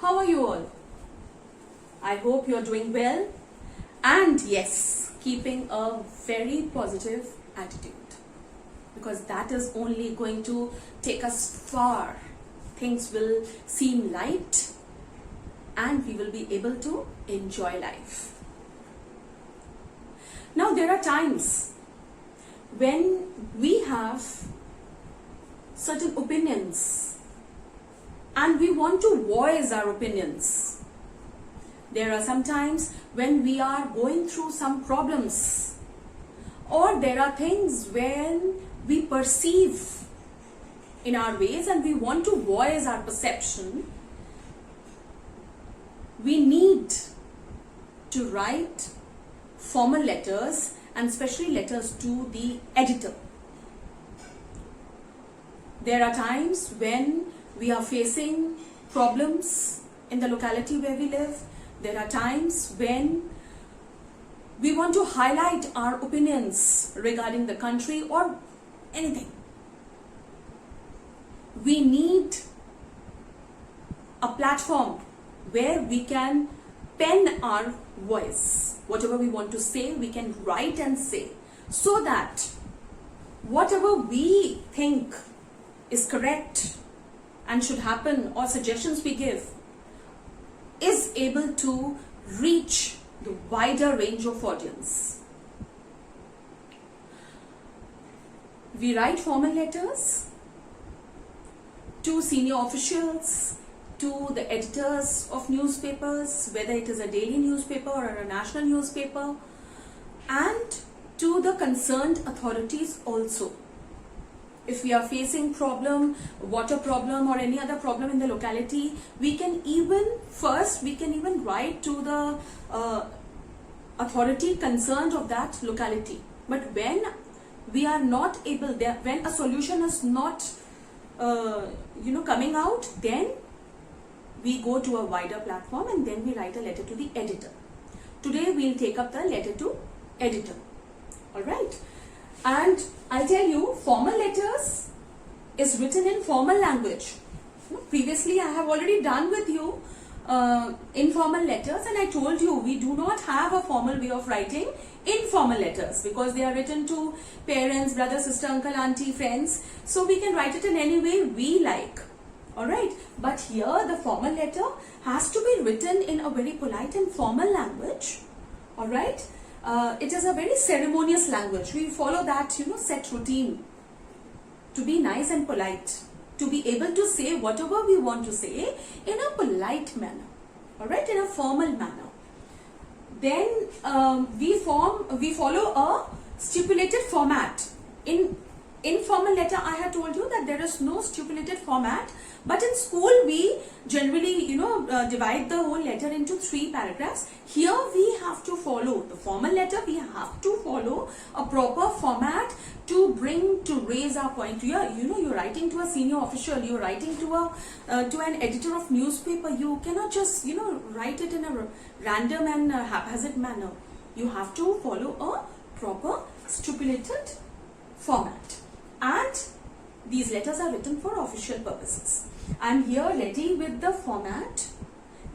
How are you all? I hope you're doing well and yes, keeping a very positive attitude, because that is only going to take us far. Things will seem light and we will be able to enjoy life. Now there are times when we have certain opinions and we want to voice our opinions. There are some times when we are going through some problems, or there are things when we perceive in our ways and we want to voice our perception. We need to write formal letters, and especially letters to the editor. There are times when we are facing problems in the locality where we live. There are times when we want to highlight our opinions regarding the country or anything. We need a platform where we can pen our voice. Whatever we want to say, we can write and say, so that whatever we think is correct and should happen, or suggestions we give, is able to reach the wider range of audience. We write formal letters to senior officials, to the editors of newspapers, whether it is a daily newspaper or a national newspaper, and to the concerned authorities also. If we are facing problem, water problem or any other problem in the locality, we can even write to the authority concerned of that locality. But when we are not able, when a solution is not coming out, then we go to a wider platform and then we write a letter to the editor. Today we'll take up the letter to editor. Alright. And I'll tell you, formal letters is written in formal language. Previously I have already done with you informal letters, and I told you we do not have a formal way of writing informal letters because they are written to parents, brother, sister, uncle, auntie, friends. So we can write it in any way we like. Alright, but here the formal letter has to be written in a very polite and formal language. Alright, it is a very ceremonious language. We follow that, set routine to be nice and polite, to be able to say whatever we want to say in a polite manner. Alright, in a formal manner. Then we follow a stipulated format. In informal letter, I had told you that there is no stipulated format, but in school we generally divide the whole letter into 3 paragraphs. Here we have to follow the formal letter. We have to follow a proper format to raise our point. You're writing to a senior official, you're writing to an editor of newspaper. You cannot just write it in a random and haphazard manner. You have to follow a proper stipulated format. And these letters are written for official purposes. I'm here ready with the format.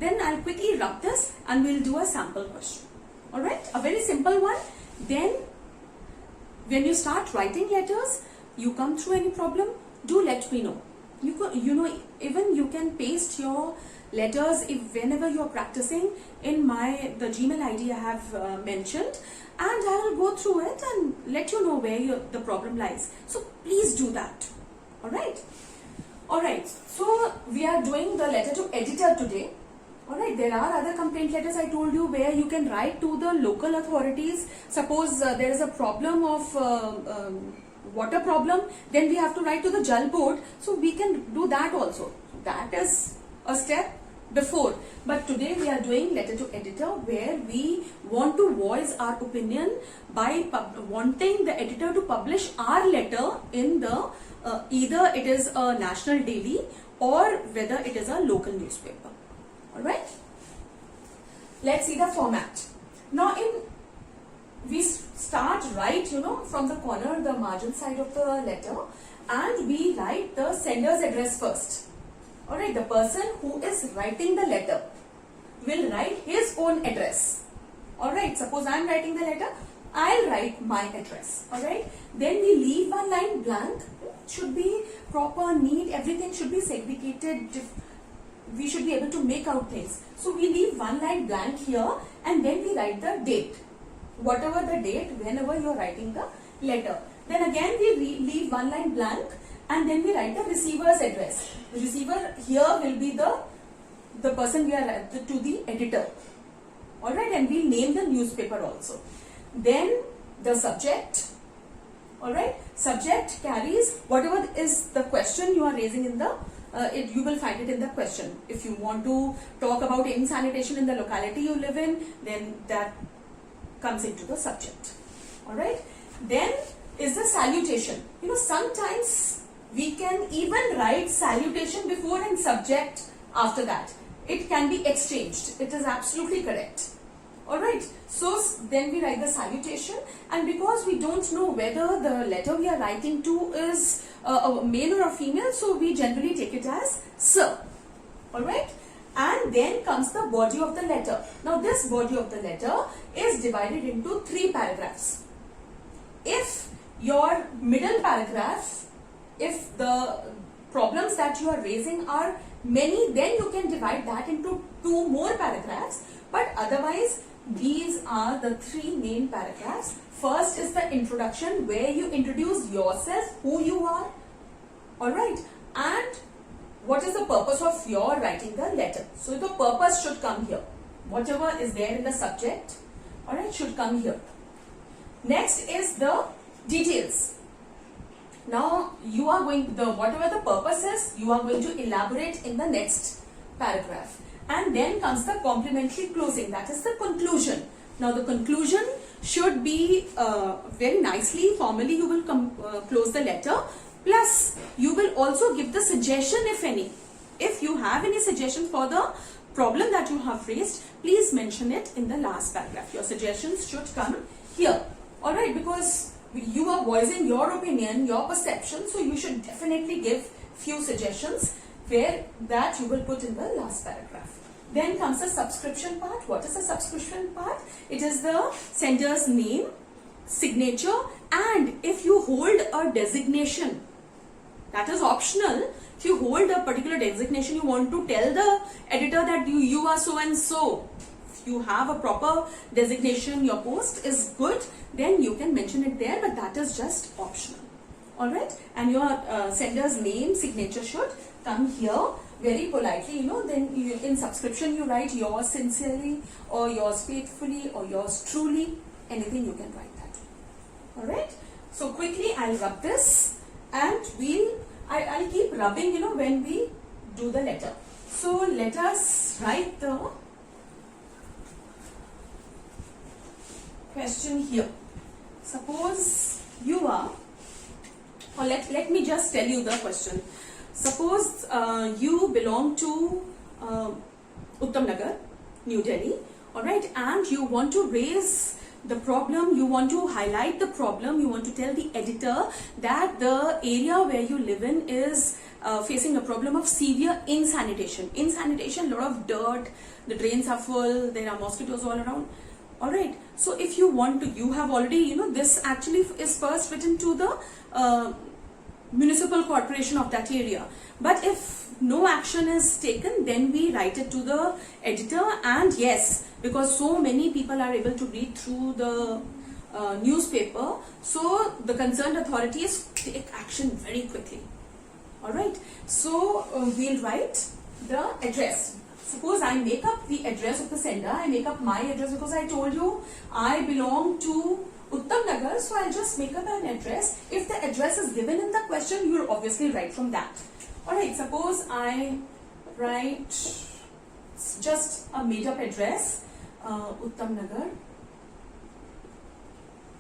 Then I'll quickly rub this and we'll do a sample question. Alright, a very simple one. Then when you start writing letters, you come through any problem, do let me know. Even you can paste your letters whenever you're practicing in the Gmail ID I have mentioned, and I will go through it and let you know where the problem lies. So please do that. Alright, so we are doing the letter to editor today. Alright, there are other complaint letters I told you where you can write to the local authorities. Suppose there is a problem of water problem, then we have to write to the Jal board. So we can do that also. That is a step before. But today we are doing letter to editor, where we want to voice our opinion by wanting the editor to publish our letter in the either it is a national daily or whether it is a local newspaper. Alright, let's see the format. Now we start right from the corner, the margin side of the letter, and we write the sender's address first. Alright, the person who is writing the letter will write his own address. Alright, suppose I am writing the letter, I'll write my address. Alright, then we leave one line blank. It should be proper, neat, everything should be segregated. We should be able to make out things. So we leave one line blank here and then we write the date. Whatever the date, whenever you are writing the letter. Then again we leave one line blank and then we write the receiver's address. The receiver here will be the person we are to the editor. Alright, and we name the newspaper also. Then the subject. Alright, subject carries whatever is the question you are raising in the you will find it in the question. If you want to talk about insanitation in the locality you live in, then that comes into the subject. Alright, then is the salutation. You know, sometimes we can even write salutation before and subject after that. It can be exchanged. It is absolutely correct. Alright, so then we write the salutation, and because we don't know whether the letter we are writing to is a male or a female, so we generally take it as sir. Alright, and then comes the body of the letter. Now this body of the letter is divided into 3 paragraphs. If your middle paragraph, if the problems that you are raising are many, then you can divide that into 2 more paragraphs, but otherwise these are the 3 main paragraphs. First is the introduction, where you introduce yourself, who you are, alright, and what is the purpose of your writing the letter. So the purpose should come here. Whatever is there in the subject, alright, should come here. Next is the details. Now you are going, whatever the purpose is, you are going to elaborate in the next paragraph. And then comes the complementary closing, that is the conclusion. Now the conclusion should be very nicely, formally you will close the letter, plus you will also give the suggestion if any. If you have any suggestion for the problem that you have raised, please mention it in the last paragraph. Your suggestions should come here. Alright, because you are voicing your opinion, your perception, so you should definitely give few suggestions where that you will put in the last paragraph. Then comes the subscription part. What is the subscription part? It is the sender's name, signature, and if you hold a designation, that is optional. If you hold a particular designation, you want to tell the editor that you are so and so. If you have a proper designation, your post is good, then you can mention it there, but that is just optional. Alright, and your sender's name, signature should come here very politely, you know. Then in subscription you write yours sincerely or yours faithfully or yours truly, anything you can write that. Alright, so quickly I'll rub this and I'll keep rubbing, you know, when we do the letter. So let us write the question here. Suppose you are, or let me just tell you the question. Suppose you belong to Uttam Nagar, New Delhi, alright, and you want to raise the problem, you want to highlight the problem, you want to tell the editor that the area where you live in is facing a problem of severe insanitation. Insanitation, lot of dirt, the drains are full, there are mosquitoes all around. Alright, so if you want to, you have already, you know, this actually is first written to the municipal corporation of that area. But if no action is taken, then we write it to the editor, and yes, because so many people are able to read through the newspaper, so the concerned authorities take action very quickly. Alright, so we'll write the address. Suppose I make up the address of the sender, I make up my address because I told you I belong to Uttam Nagar, so I'll just make up an address. If the address is given in the question, you will obviously write from that. Alright, suppose I write just a made up address, Uttam Nagar.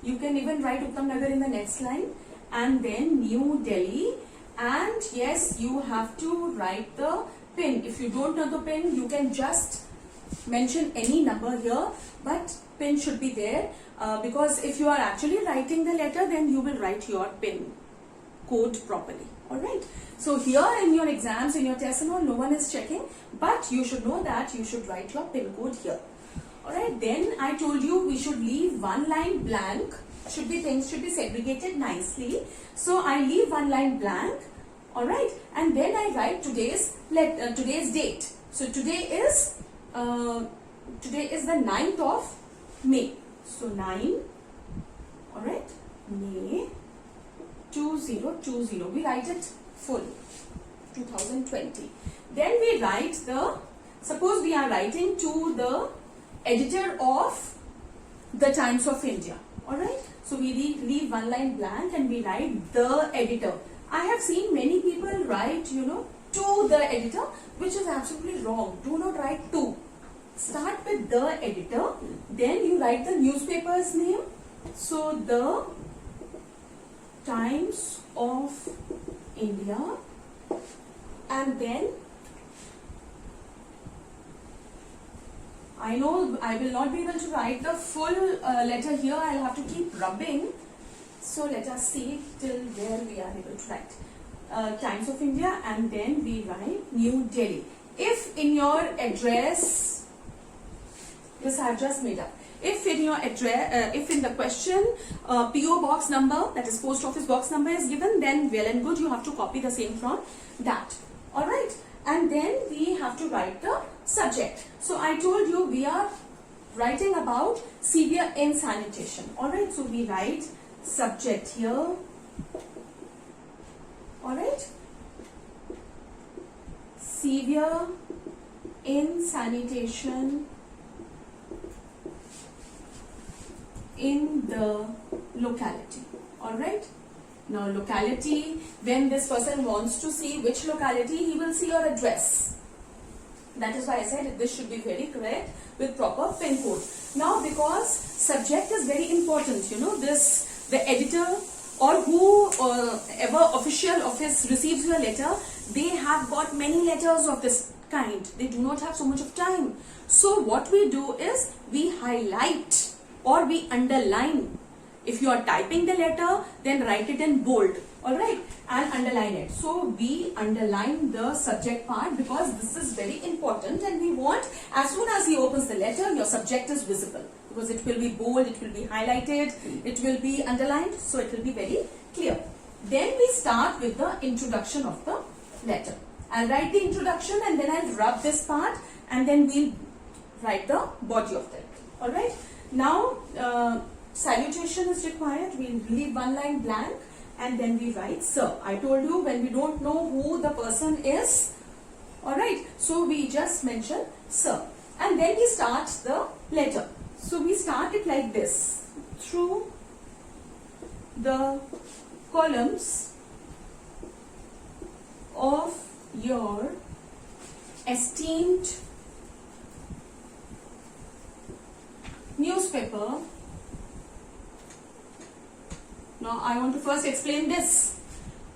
You can even write Uttam Nagar in the next line, and then New Delhi, and yes, you have to write the PIN. If you don't know the PIN, you can just mention any number here, but PIN should be there because if you are actually writing the letter, then you will write your PIN code properly. Alright. So here in your exams, in your tests and all, no one is checking, but you should know that you should write your pin code here. Alright. Then I told you we should leave one line blank. Things should be segregated nicely. So I leave one line blank. Alright. And then I write today's date. So today is the 9th of May. So 9, alright, May 2020. We write it full, 2020. Then we write suppose we are writing to the editor of the Times of India. Alright. So we leave one line blank and we write the editor. I have seen many people write, to the editor, which is absolutely wrong. Do not write to. Start with the editor, then you write the newspaper's name. So the Times of India, and then I know I will not be able to write the full letter here. I'll have to keep rubbing. So let us see till where we are able to write. Times of India, and then we write New Delhi. If in your address, this I have just made up. If in your address, if in the question PO box number, that is post office box number is given, then well and good, you have to copy the same from that. Alright. And then we have to write the subject. So I told you we are writing about severe insanitation. Alright. So we write subject here. Alright. Severe insanitation in the locality. Alright. Now locality, when this person wants to see which locality, he will see your address. That is why I said this should be very correct with proper pin code. Now because subject is very important, the editor or whoever official office receives your letter, they have got many letters of this kind. They do not have so much of time. So what we do is we highlight or we underline. If you are typing the letter, then write it in bold, alright, and underline it. So we underline the subject part because this is very important, and we want as soon as he opens the letter, your subject is visible because it will be bold, it will be highlighted, it will be underlined, so it will be very clear. Then we start with the introduction of the letter. I'll write the introduction and then I'll rub this part and then we'll write the body of the letter, alright. Now, salutation is required. We leave one line blank and then we write sir. I told you when we don't know who the person is, alright, so we just mention sir, and then we start the letter. So we start it like this: through the columns of your esteemed newspaper. Now I want to first explain this.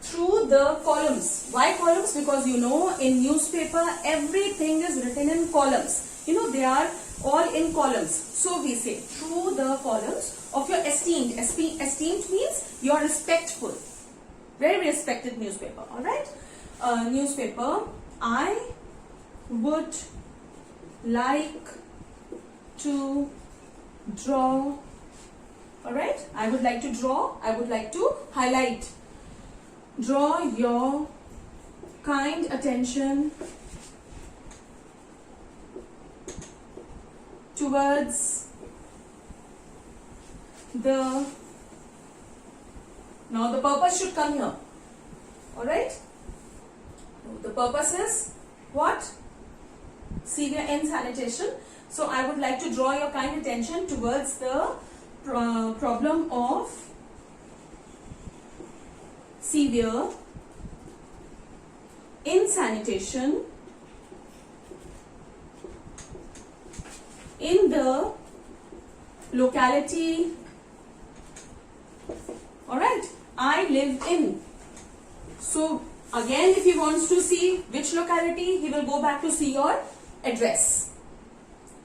Through the columns. Why columns? Because in newspaper everything is written in columns. They are all in columns. So we say through the columns of your esteemed. Esteemed means you are respectful. Very respected newspaper. Alright. Newspaper. I would like to draw. Alright, I would like to draw, I would like to highlight. Draw your kind attention towards now the purpose should come here. Alright, the purpose is what? Severe insanitation. So I would like to draw your kind attention towards the problem of severe insanitation in the locality, alright, I live in. So again, if he wants to see which locality, he will go back to see your address.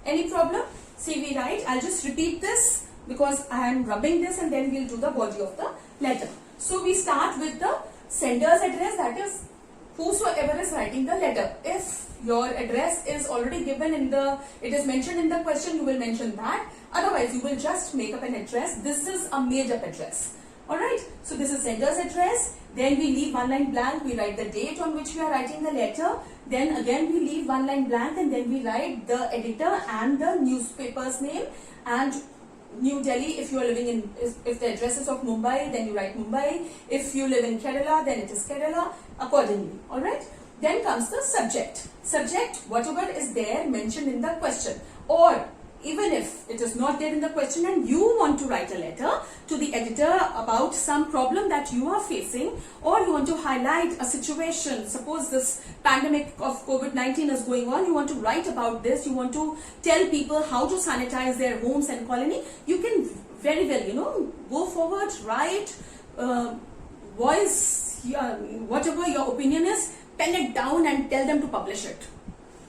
Any problem? See, we write, I'll just repeat this because I am rubbing this and then we'll do the body of the letter. So we start with the sender's address, that is whosoever is writing the letter. If your address is already given in the, it is mentioned in the question, you will mention that. Otherwise, you will just make up an address. This is a made up address. Alright, so this is sender's address. Then we leave one line blank. We write the date on which we are writing the letter. Then again we leave one line blank, and then we write the editor and the newspaper's name. And New Delhi, if you are living in, if the address is of Mumbai, then you write Mumbai. If you live in Kerala, then it is Kerala, accordingly. Alright. Then comes the subject. Subject, whatever is there mentioned in the question. Or even if it is not there in the question and you want to write a letter to the editor about some problem that you are facing, or you want to highlight a situation, suppose this pandemic of COVID-19 is going on, you want to write about this, you want to tell people how to sanitize their homes and colony, you can very well, go forward, write, voice whatever your opinion is, pen it down and tell them to publish it.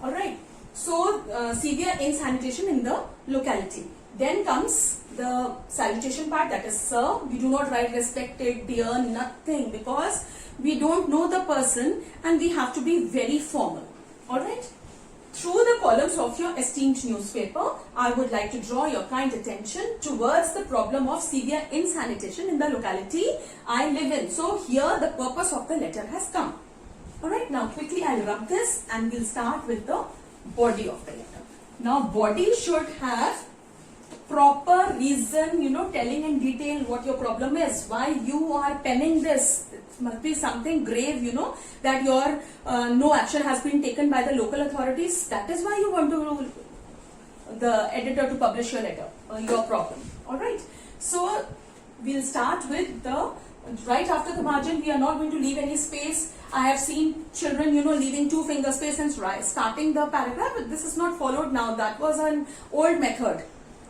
Alright. So, severe insanitation in the locality. Then comes the salutation part, that is sir. We do not write respected, dear, nothing, because we don't know the person and we have to be very formal. Alright. Through the columns of your esteemed newspaper, I would like to draw your kind attention towards the problem of severe insanitation in the locality I live in. So, here the purpose of the letter has come. Alright, now quickly I'll rub this and we'll start with the body of the letter. Now, body should have proper reason, telling in detail what your problem is, why you are penning this. It must be something grave, that your no action has been taken by the local authorities. That is why you want the editor to publish your letter, your problem. Alright. So, we'll start with the, right after the margin, we are not going to leave any space. I have seen children, leaving 2 finger space and starting the paragraph, but this is not followed now. That was an old method.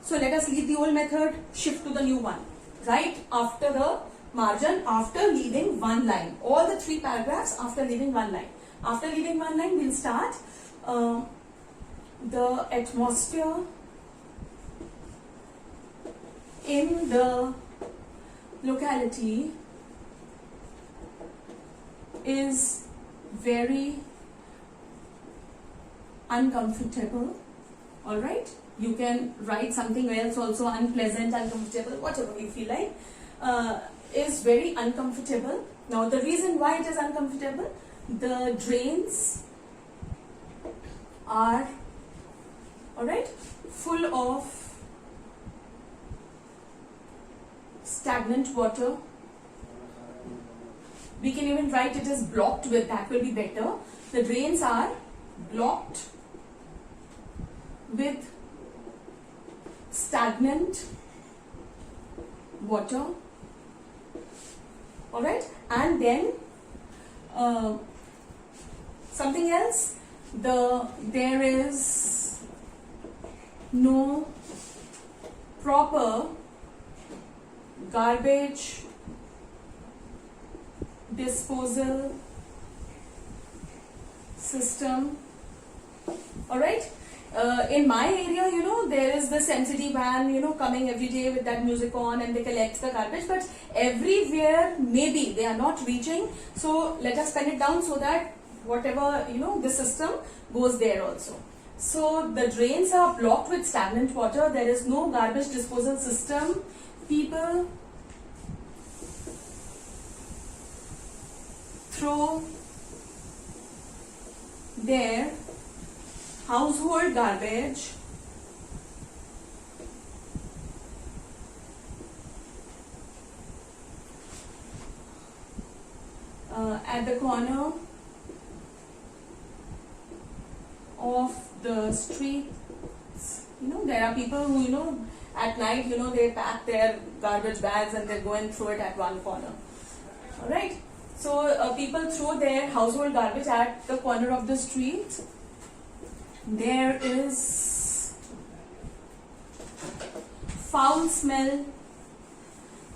So let us leave the old method, shift to the new one. Right after the margin, after leaving one line. All the 3 paragraphs after leaving one line. After leaving one line, we'll start the atmosphere in the locality is very uncomfortable. Alright, you can write something else also, unpleasant, uncomfortable, whatever you feel like, is very uncomfortable. Now the reason why it is uncomfortable, the drains are, alright, full of stagnant water. We can even write it is blocked with, that will be better. The drains are blocked with stagnant water. Alright, and then something else, there is no proper garbage disposal system. Alright, in my area, there is this MCD van, coming every day with that music on, and they collect the garbage, but everywhere maybe they are not reaching. So let us pen it down so that whatever, the system goes there also. So the drains are blocked with stagnant water. There is no garbage disposal system. People throw their household garbage at the corner of the streets. There are people who, at night, they pack their garbage bags and they go and throw it at one corner. Alright. So, people throw their household garbage at the corner of the street. There is foul smell.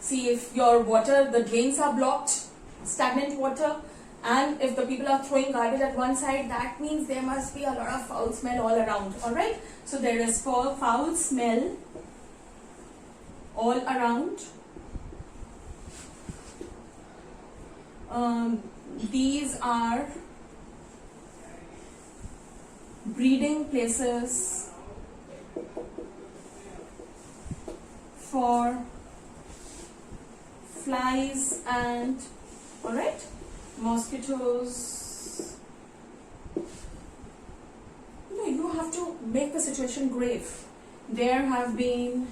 See, if your water, the drains are blocked, stagnant water, and if the people are throwing garbage at one side, that means there must be a lot of foul smell all around. Alright? So, there is foul smell all around. these are breeding places for flies and, all right, mosquitoes. You have to make the situation grave. There have been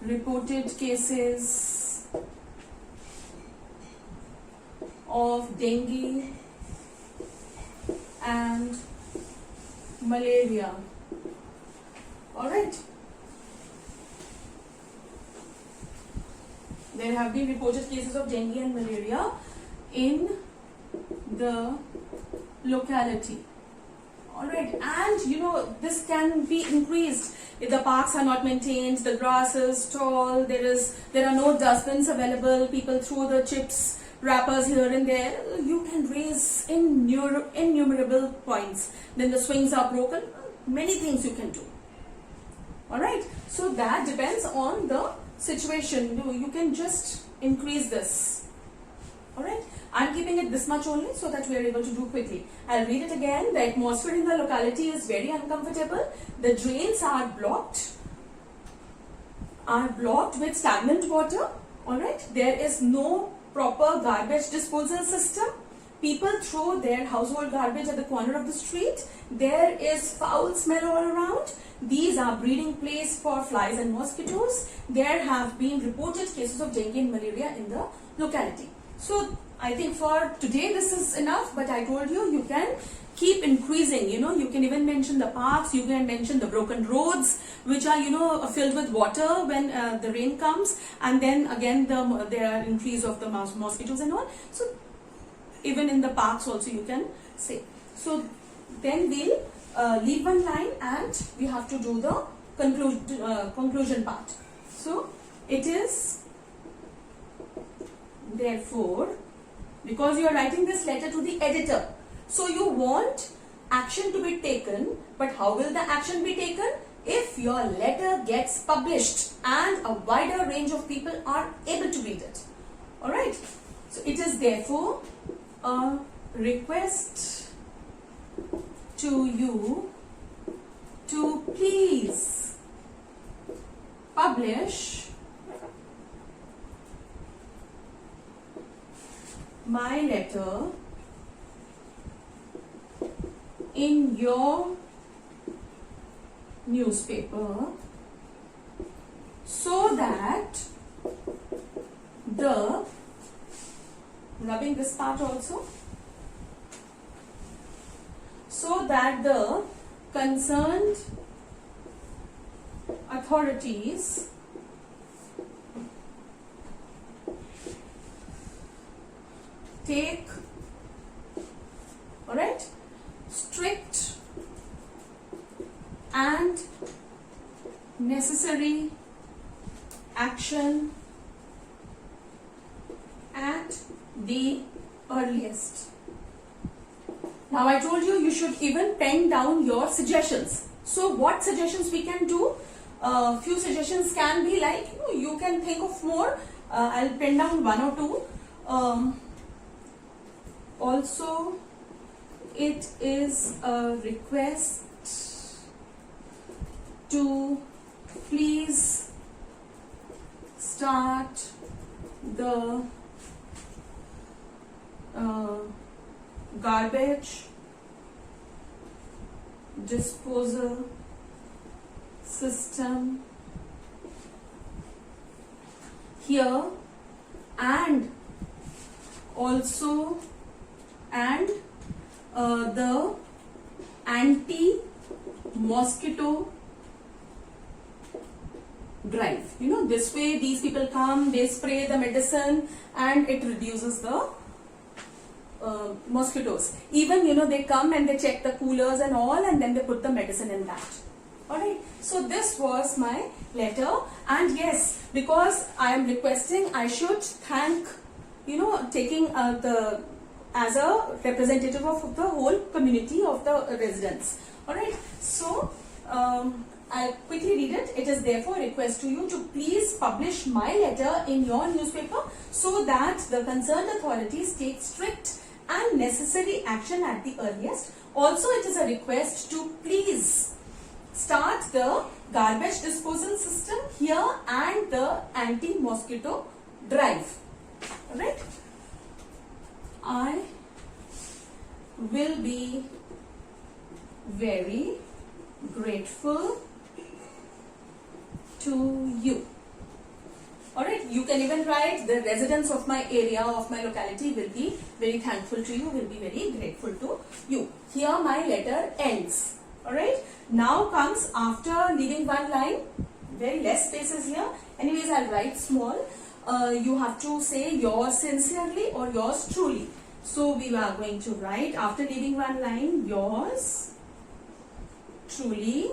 reported cases of dengue and malaria. All right. There have been reported cases of dengue and malaria in the locality. Alright, and this can be increased if the parks are not maintained, the grass is tall, there are no dustbins available, people throw the chips, wrappers here and there. You can raise innumerable points. Then the swings are broken, many things you can do. Alright, so that depends on the situation. You can just increase this. Alright, I'm keeping it this much only so that we are able to do quickly. I'll read it again. The atmosphere in the locality is very uncomfortable. The drains are blocked with stagnant water. Alright, there is no proper garbage disposal system. People throw their household garbage at the corner of the street. There is foul smell all around. These are breeding place for flies and mosquitoes. There have been reported cases of dengue and malaria in the locality. So I think for today this is enough, but I told you, you can keep increasing. You can even mention the parks, you can mention the broken roads which are filled with water when the rain comes, and then again there are increase of the mosquitoes and all. So even in the parks also you can say. So then we'll leave one line and we have to do the conclusion part. So it is, therefore, because you are writing this letter to the editor, so you want action to be taken, but how will the action be taken? If your letter gets published and a wider range of people are able to read it. Alright, so it is therefore a request to you to please publish my letter in your newspaper so that the, rubbing this part also, so that the concerned authorities take, alright, strict and necessary action at the earliest. Now I told you, you should even pen down your suggestions. So what suggestions we can do? Few suggestions can be like, you can think of more. I'll pen down one or two. Also, it is a request to please start the garbage disposal system here, and also the anti-mosquito drive. This way these people come, they spray the medicine and it reduces the mosquitoes. Even they come and they check the coolers and all, and then they put the medicine in that. Alright, so this was my letter, and yes, because I am requesting, I should thank, taking as a representative of the whole community of the residents. Alright, so I'll quickly read it. It is therefore a request to you to please publish my letter in your newspaper so that the concerned authorities take strict and necessary action at the earliest. Also, it is a request to please start the garbage disposal system here and the anti-mosquito drive. Alright? I will be very grateful to you. Alright, you can even write the residents of my area, of my locality will be very thankful to you, will be very grateful to you. Here my letter ends. Alright, now comes after leaving one line, very less spaces here. Anyways, I'll write small. You have to say yours sincerely or yours truly. So we are going to write after leaving one line, yours truly.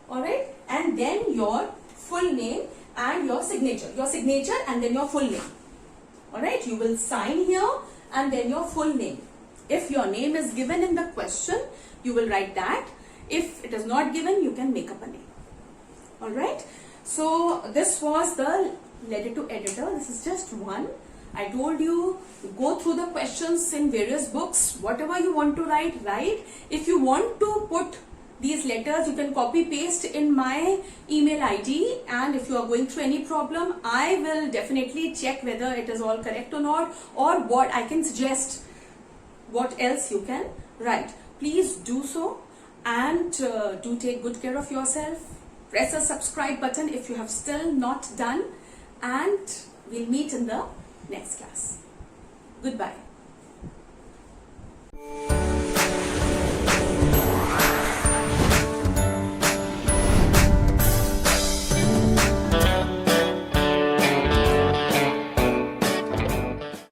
Alright, and then your full name and your signature and then your full name. Alright, you will sign here and then your full name. If your name is given in the question, you will write that. If it is not given, you can make up a name. Alright, so this was the letter to editor. This is just one. I told you, go through the questions in various books. Whatever you want to write, write. If you want to put these letters, you can copy paste in my email ID, and if you are going through any problem, I will definitely check whether it is all correct or not, or what I can suggest what else you can write. Please do so, and do take good care of yourself. Press the subscribe button if you have still not done, and we'll meet in the next class. Goodbye.